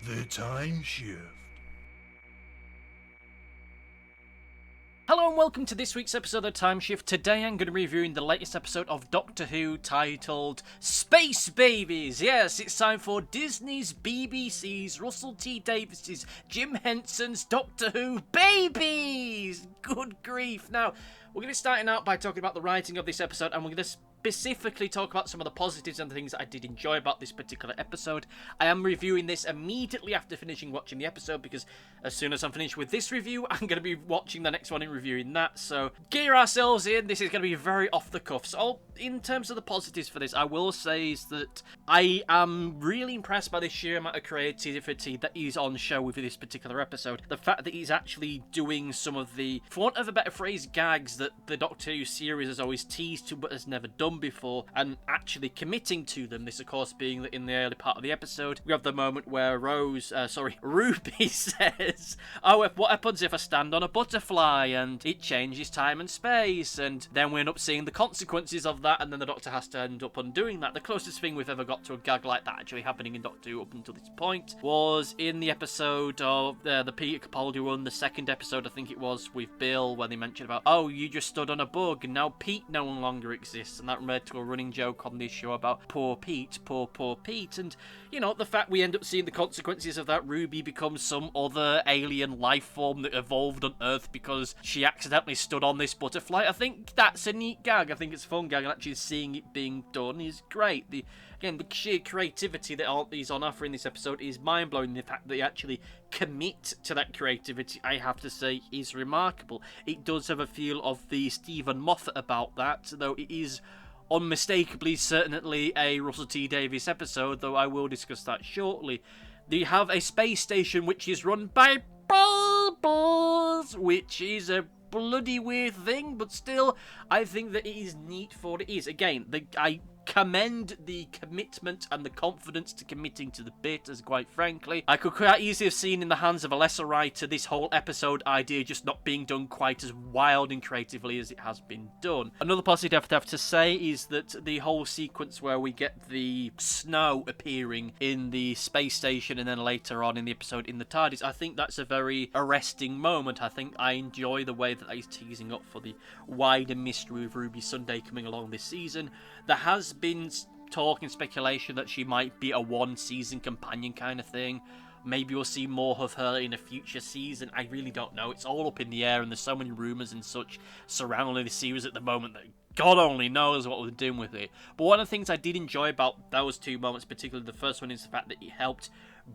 The Timeshift. Hello and welcome to this week's episode of Timeshift. Today I'm going to be reviewing the latest episode of Doctor Who titled Space Babies. Yes, it's time for Disney's, BBC's, Russell T Davies's, Jim Henson's Doctor Who Babies! Good grief. Now, we're going to be starting out by talking about the writing of this episode, and we're going to specifically talk about some of the positives and the things that I did enjoy about this particular episode. I am reviewing this immediately after finishing watching the episode, because as soon as I'm finished with this review, I'm going to be watching the next one and reviewing that. So gear ourselves in. This is going to be very off the cuff. So in terms of the positives for this, I will say is that I am really impressed by the sheer amount of creativity that is on show with this particular episode. The fact that he's actually doing some of the, for want of a better phrase, gags that the Doctor Who series has always teased to but has never done before, and actually committing to them. This, of course, being that in the early part of the episode, we have the moment where Ruby says, "Oh, what happens if I stand on a butterfly and it changes time and space?" And then we end up seeing the consequences of that, and then the Doctor has to end up undoing that. The closest thing we've ever got to a gag like that actually happening in Doctor Who up until this point was in the episode of the Peter Capaldi one, the second episode, I think it was, with Bill, when they mentioned about, "Oh, you just stood on a bug and now Pete no longer exists," and that led to a running joke on this show about poor Pete. And, you know, the fact we end up seeing the consequences of that. Ruby becomes some other alien life form that evolved on Earth because she accidentally stood on this butterfly. I think that's a neat gag. I think it's a fun gag, and actually seeing it being done is great. The sheer creativity that is on offer in this episode is mind-blowing. The fact that they actually commit to that creativity, I have to say, is remarkable. It does have a feel of the Stephen Moffat about that, though it is unmistakably certainly a Russell T Davies episode, though I will discuss that shortly. They have a space station which is run by bulbs, which is a bloody weird thing, but still, I think that it is neat for what it is. Again, I commend the commitment and the confidence to committing to the bit, as quite frankly, I could quite easily have seen in the hands of a lesser writer this whole episode idea just not being done quite as wild and creatively as it has been done. Another positive I have to say is that the whole sequence where we get the snow appearing in the space station and then later on in the episode in the TARDIS, I think that's a very arresting moment. I think I enjoy the way that he's teasing up for the wider mystery of Ruby Sunday coming along this season. There has been talk and speculation that she might be a one-season companion kind of thing. Maybe we'll see more of her in a future season. I really don't know. It's all up in the air, and there's so many rumours and such surrounding the series at the moment that God only knows what we're doing with it. But one of the things I did enjoy about those two moments, particularly the first one, is the fact that it helped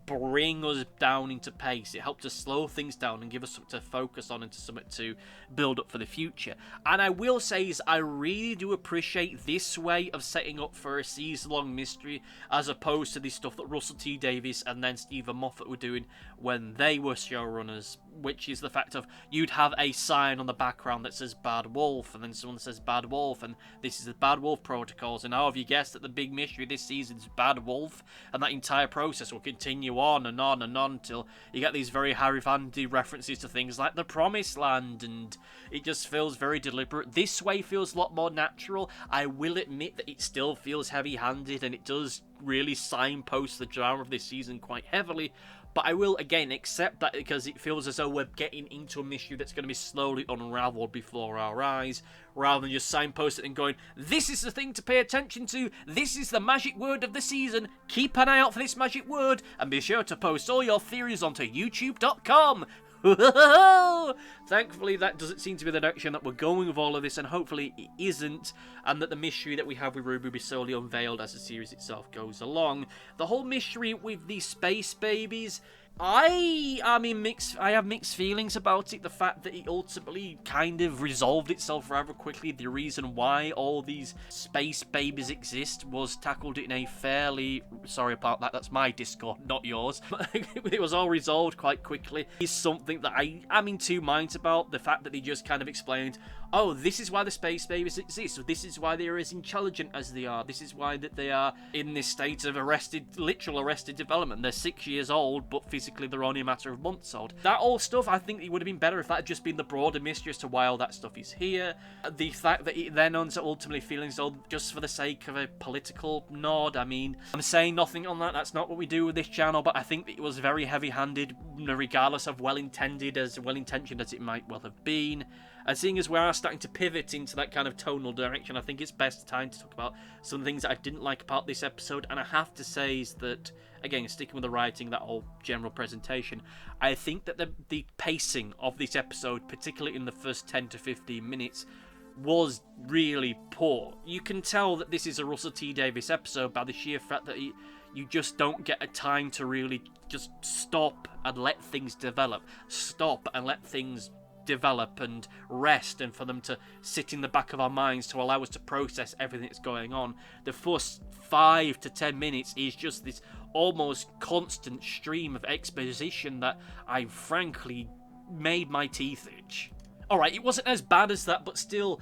bring us down into pace. It helped to slow things down and give us something to focus on and to something to build up for the future. And I will say is I really do appreciate this way of setting up for a season-long mystery, as opposed to the stuff that Russell T Davies and then Stephen Moffat were doing when they were showrunners, which is the fact of you'd have a sign on the background that says Bad Wolf, and then someone says Bad Wolf, and this is the Bad Wolf protocols, and how have you guessed that the big mystery this season is Bad Wolf? And that entire process will continue on and on and on until you get these very Harry-Vandy references to things like the Promised Land, and it just feels very deliberate. This way feels a lot more natural. I will admit that it still feels heavy-handed, and it does really signpost the drama of this season quite heavily, but I will, again, accept that because it feels as though we're getting into a mystery that's going to be slowly unraveled before our eyes, rather than just signpost it and going, "This is the thing to pay attention to, this is the magic word of the season, keep an eye out for this magic word, and be sure to post all your theories onto youtube.com. Thankfully, that doesn't seem to be the direction that we're going with all of this, and hopefully it isn't, and that the mystery that we have with Ruby will be slowly unveiled as the series itself goes along. The whole mystery with the space babies, I have mixed feelings about it. The fact that it ultimately kind of resolved itself rather quickly. The reason why all these space babies exist was tackled in a fairly, sorry about that, that's my Discord, not yours. It was all resolved quite quickly. Is something that I am in two minds about. The fact that they just kind of explained, oh, this is why the space babies exist. So this is why they are as intelligent as they are. This is why that they are in this state of literal arrested development. They're 6 years old, but physically basically they're only a matter of months old. That all stuff, I think it would have been better if that had just been the broader mystery as to why all that stuff is here. The fact that it then ends up ultimately feeling as though just for the sake of a political nod. I mean, I'm saying nothing on that, that's not what we do with this channel, but I think that it was very heavy-handed, regardless of well-intentioned as it might well have been. And seeing as we are starting to pivot into that kind of tonal direction, I think it's best time to talk about some things that I didn't like about this episode. And I have to say is that, again, sticking with the writing, that whole general presentation, I think that the pacing of this episode, particularly in the first 10 to 15 minutes, was really poor. You can tell that this is a Russell T Davies episode by the sheer fact that you just don't get a time to really just stop and let things develop. Stop and let things develop and rest, and for them to sit in the back of our minds to allow us to process everything that's going on. The first 5 to 10 minutes is just this almost constant stream of exposition that I frankly made my teeth itch. Alright, it wasn't as bad as that, but still,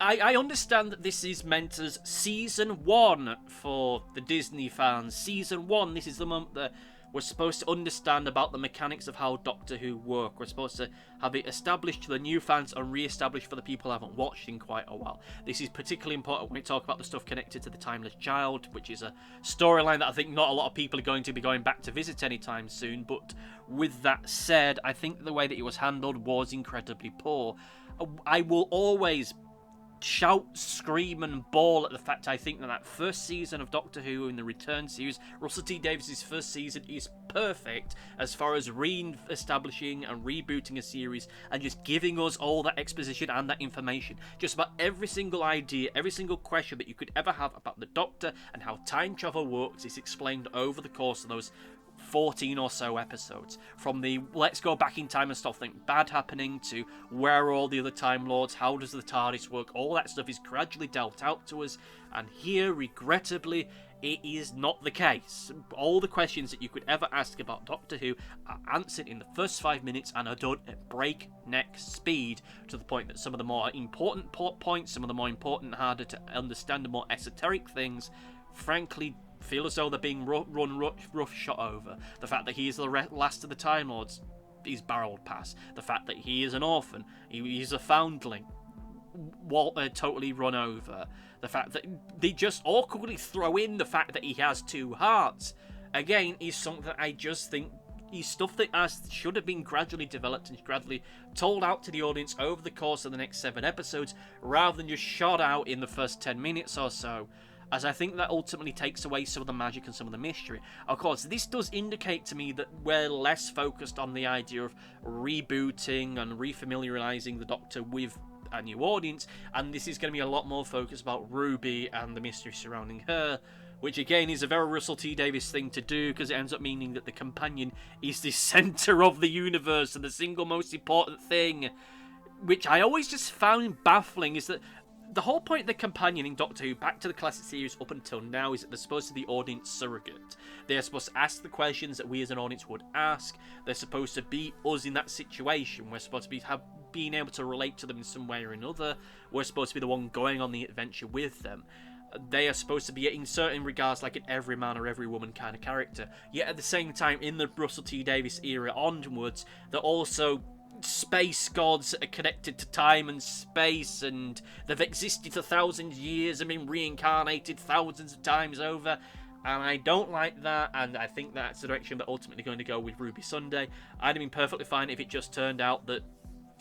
I understand that this is meant as Season 1 for the Disney fans. Season 1, this is the moment that we're supposed to understand about the mechanics of how Doctor Who work. We're supposed to have it established to the new fans and re-established for the people who haven't watched in quite a while. This is particularly important when we talk about the stuff connected to the Timeless Child, which is a storyline that I think not a lot of people are going to be going back to visit anytime soon. But with that said, I think the way that it was handled was incredibly poor. I will always shout, scream and bawl at the fact I think that first season of Doctor Who in the return series, Russell T Davies' first season, is perfect as far as re-establishing and rebooting a series and just giving us all that exposition and that information. Just about every single idea, every single question that you could ever have about the Doctor and how time travel works is explained over the course of those 14 or so episodes. From the let's go back in time and stop something bad happening to where are all the other Time Lords, how does the TARDIS work, all that stuff is gradually dealt out to us, and here, regrettably, it is not the case. All the questions that you could ever ask about Doctor Who are answered in the first 5 minutes and are done at breakneck speed, to the point that some of the more important plot points, some of the more important, harder to understand, the more esoteric things, frankly, feel as though they're being rough shot over. The fact that he is the last of the Time Lords is barreled past. The fact that he is an orphan, he's a foundling, totally run over. The fact that they just awkwardly throw in the fact that he has 2 hearts, again, is something that I just think is stuff that should have been gradually developed and gradually told out to the audience over the course of the next 7 episodes, rather than just shot out in the first 10 minutes or so, as I think that ultimately takes away some of the magic and some of the mystery. Of course, this does indicate to me that we're less focused on the idea of rebooting and refamiliarizing the Doctor with a new audience, and this is going to be a lot more focused about Ruby and the mystery surrounding her, which again is a very Russell T Davies thing to do, because it ends up meaning that the companion is the centre of the universe and the single most important thing, which I always just found baffling. Is that the whole point of the companion in Doctor Who, back to the classic series up until now, is that they're supposed to be the audience surrogate. They're supposed to ask the questions that we as an audience would ask. They're supposed to be us in that situation. We're supposed to be being able to relate to them in some way or another. We're supposed to be the one going on the adventure with them. They are supposed to be, in certain regards, like an every man or every woman kind of character. Yet at the same time, in the Russell T Davies era onwards, they're also space gods that are connected to time and space, and they've existed for thousands of years and been reincarnated thousands of times over, and I don't like that, and I think that's the direction they're ultimately going to go with Ruby Sunday. I'd have been perfectly fine if it just turned out that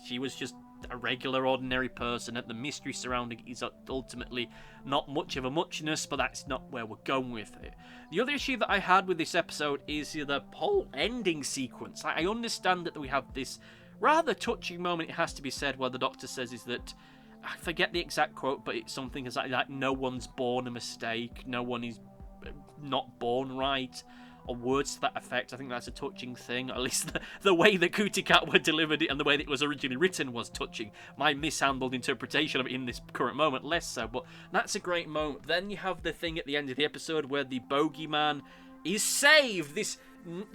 she was just a regular ordinary person, and the mystery surrounding it is ultimately not much of a muchness, but that's not where we're going with it. The other issue that I had with this episode is the whole ending sequence. I understand that we have this rather touching moment, it has to be said, where the Doctor says is that, I forget the exact quote, but it's something as like no one's born a mistake, no one is not born right, or words to that effect. I think that's a touching thing, at least the way that Cootie Cat were delivered it and the way that it was originally written was touching. My mishandled interpretation of it in this current moment, less so, but that's a great moment. Then you have the thing at the end of the episode where the bogeyman is saved. This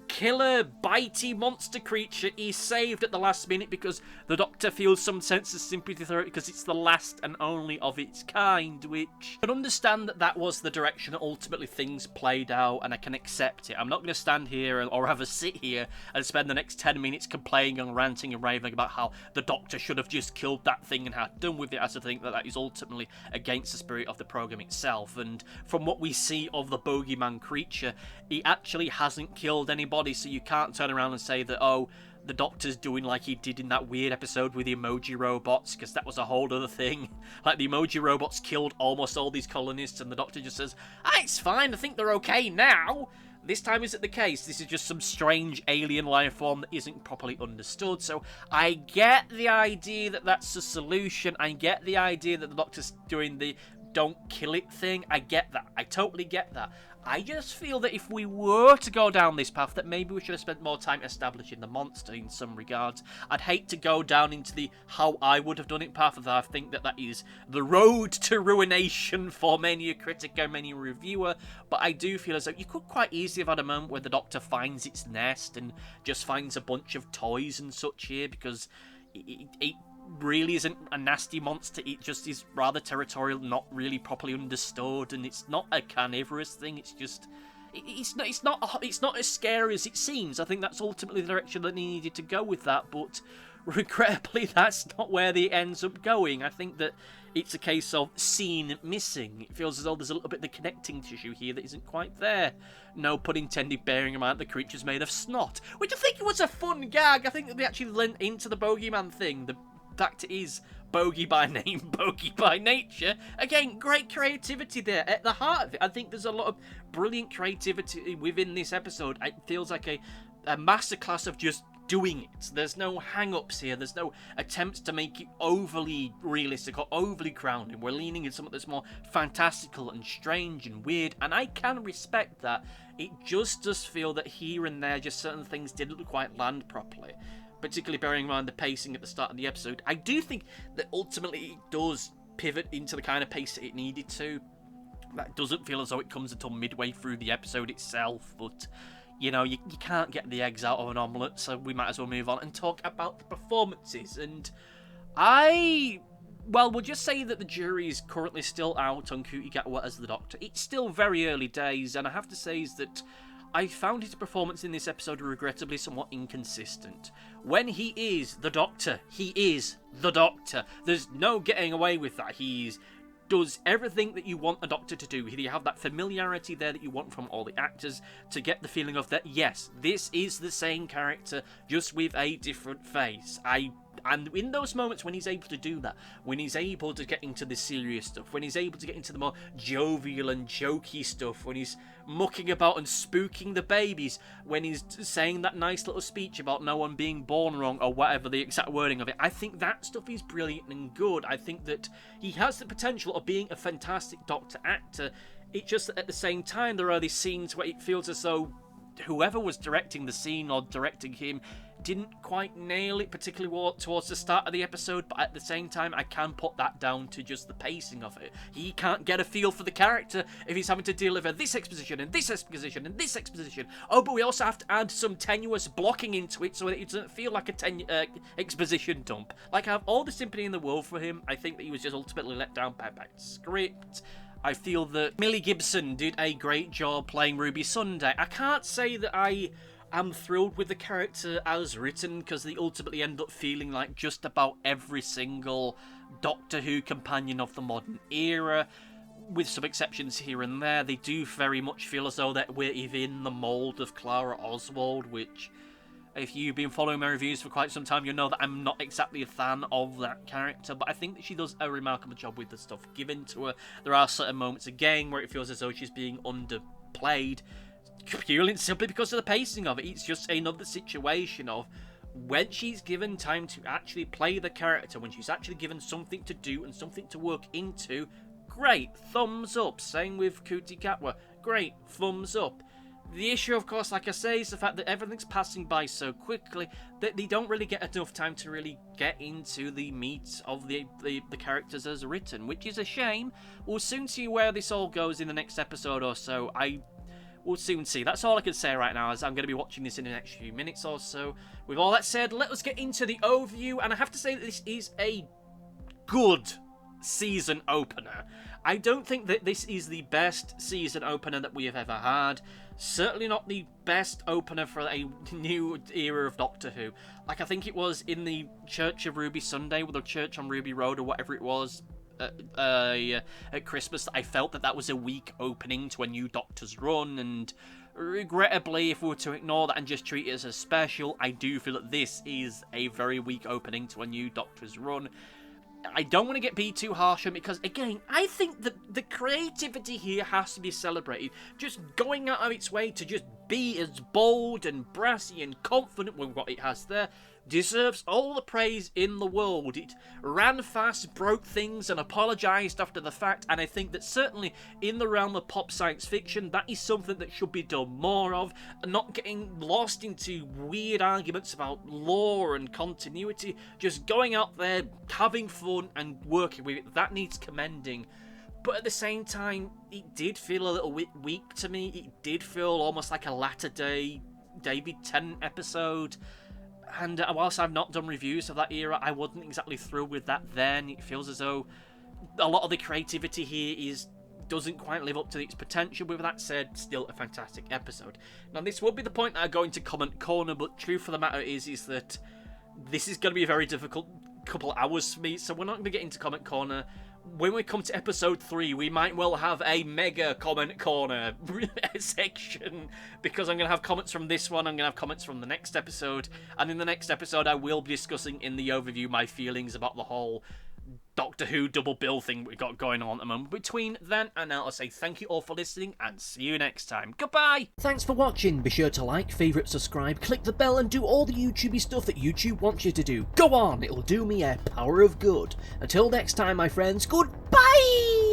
killer, bitey monster creature is saved at the last minute because the Doctor feels some sense of sympathy for it because it's the last and only of its kind, which I can understand that was the direction that ultimately things played out, and I can accept it. I'm not going to stand here or rather sit here and spend the next 10 minutes complaining and ranting and raving about how the Doctor should have just killed that thing and had done with it, as I think that is ultimately against the spirit of the programme itself. And from what we see of the bogeyman creature, he actually hasn't killed anybody, so you can't turn around and say that, oh, the Doctor's doing like he did in that weird episode with the emoji robots, because that was a whole other thing. Like, the emoji robots killed almost all these colonists, and the Doctor just says, it's fine, I think they're okay now. This time isn't the case. This is just some strange alien life form that isn't properly understood. So I get the idea that that's the solution. I get the idea that the Doctor's doing the don't kill it thing. I get that. I totally get that. I just feel that if we were to go down this path, that maybe we should have spent more time establishing the monster in some regards. I'd hate to go down into the how I would have done it path, as I think that is the road to ruination for many a critic and many a reviewer, but I do feel as though you could quite easily have had a moment where the Doctor finds its nest and just finds a bunch of toys and such here, because it really isn't a nasty monster. It just is rather territorial, not really properly understood, and it's not a carnivorous thing. It's just it's not as scary as it seems. I think that's ultimately the direction that they needed to go with that, but regrettably that's not where it ends up going. I think that it's a case of scene missing. It feels as though there's a little bit of the connecting tissue here that isn't quite there. No pun intended, bearing in mind the creature's made of snot, which I think was a fun gag. I think that they actually lent into the bogeyman thing. The fact it is bogey by name, bogey by nature. Again, great creativity there at the heart of it. I think there's a lot of brilliant creativity within this episode. It feels like a masterclass of just doing it. There's no hang-ups here. There's no attempts to make it overly realistic or overly grounded. We're leaning in something that's more fantastical and strange and weird, and I can respect that. It just does feel that here and there, just certain things didn't quite land properly, particularly bearing in mind the pacing at the start of the episode. I do think that ultimately it does pivot into the kind of pace that it needed to. That doesn't feel as though it comes until midway through the episode itself, but you know, you can't get the eggs out of an omelette, so we might as well move on and talk about the performances. And we'll just say that the jury is currently still out on Ncuti Gatwa as the Doctor. It's still very early days, and I have to say is that I found his performance in this episode regrettably somewhat inconsistent. When he is the Doctor, he is the Doctor. There's no getting away with that. Does everything that you want a Doctor to do. You have that familiarity there that you want from all the actors to get the feeling of that, yes, this is the same character, just with a different face. And in those moments when he's able to do that, when he's able to get into the serious stuff, when he's able to get into the more jovial and jokey stuff, when he's mucking about and spooking the babies, when he's saying that nice little speech about no one being born wrong, or whatever the exact wording of it, I think that stuff is brilliant and good. I think that he has the potential of being a fantastic Doctor actor. It's just that at the same time, there are these scenes where it feels as though whoever was directing the scene or directing him didn't quite nail it, particularly towards the start of the episode, but at the same time, I can put that down to just the pacing of it. He can't get a feel for the character if he's having to deliver this exposition and this exposition and this exposition. Oh, but we also have to add some tenuous blocking into it so that it doesn't feel like a exposition dump. Like, I have all the sympathy in the world for him. I think that he was just ultimately let down by script. I feel that Millie Gibson did a great job playing Ruby Sunday. I can't say that I am thrilled with the character as written, because they ultimately end up feeling like just about every single Doctor Who companion of the modern era. With some exceptions here and there, they do very much feel as though that we're within the mould of Clara Oswald, which, if you've been following my reviews for quite some time, you'll know that I'm not exactly a fan of that character, but I think that she does a remarkable job with the stuff given to her. There are certain moments, again, where it feels as though she's being underplayed, purely and simply because of the pacing of it. It's just another situation of when she's given time to actually play the character, when she's actually given something to do and something to work into, great, thumbs up. Same with Ncuti Gatwa, great, thumbs up. The issue, of course, like I say, is the fact that everything's passing by so quickly that they don't really get enough time to really get into the meat of the characters as written, which is a shame. We'll soon see where this all goes in the next episode or so. we'll soon see. That's all I can say right now, as I'm going to be watching this in the next few minutes or so. With all that said, let us get into the overview, and I have to say that this is a good season opener. I don't think that this is the best season opener that we have ever had. Certainly not the best opener for a new era of Doctor Who. Like, I think it was in the Church of Ruby Sunday, with the Church on Ruby Road or whatever it was, at Christmas, that I felt that was a weak opening to a new Doctor's run, and regrettably, if we were to ignore that and just treat it as a special, I do feel that this is a very weak opening to a new Doctor's run. I don't want to be too harsh on it, because, again, I think that the creativity here has to be celebrated. Just going out of its way to just be as bold and brassy and confident with what it has there deserves all the praise in the world. It ran fast, broke things, and apologised after the fact, and I think that certainly in the realm of pop science fiction, that is something that should be done more of, and not getting lost into weird arguments about lore and continuity. Just going out there, having fun, and working with it, that needs commending. But at the same time, it did feel a little bit weak to me. It did feel almost like a latter-day David Tennant episode. And whilst I've not done reviews of that era, I wasn't exactly thrilled with that then. It feels as though a lot of the creativity here doesn't quite live up to its potential. With that said, still a fantastic episode. Now, this would be the point that I go into comment corner, but truth of the matter is that this is going to be a very difficult couple hours for me, so we're not going to get into comment corner. When we come to episode 3, we might well have a mega comment corner section, because I'm going to have comments from this one, I'm going to have comments from the next episode, and in the next episode I will be discussing in the overview my feelings about the whole Doctor Who double bill thing we've got going on at the moment. Between then and now, I'll say thank you all for listening, and see you next time. Goodbye! Thanks for watching. Be sure to like, favourite, subscribe, click the bell, and do all the YouTubey stuff that YouTube wants you to do. Go on, it'll do me a power of good. Until next time, my friends, goodbye!